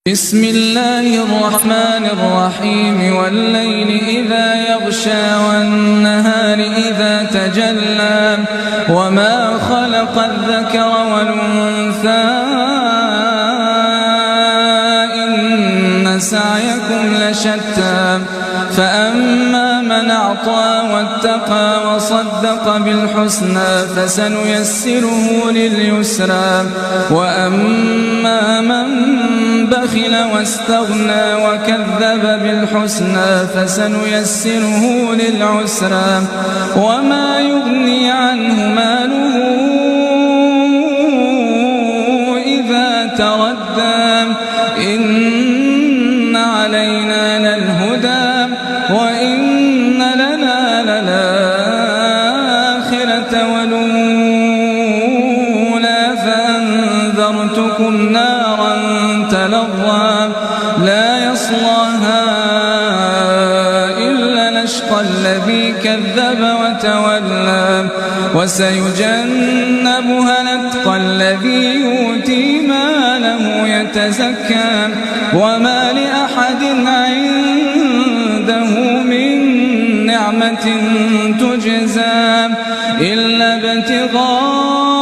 بسم الله الرحمن الرحيم والليل إذا يغشى والنهار إذا تجلى وما خلق الذكر والأنثى إن سعيكم لشتى فأما من أعطى واتقى وصدق بالحسنى فسنيسره لليسرى وأما من بخل واستغنى وكذب بالحسنى فسنيسره للعسرى وما يغني عنه ماله إذا تردى إن علينا للهدى وإن لنا للآخرة والأولى فأنذرتكم نارا تلظى لا يصلاها إلا الأشقى الذي كذب وتولى وسيجنبها الأتقى الذي يؤتي ماله يتزكى وما لأحد عنده من نعمة تجزى إلا ابتغاء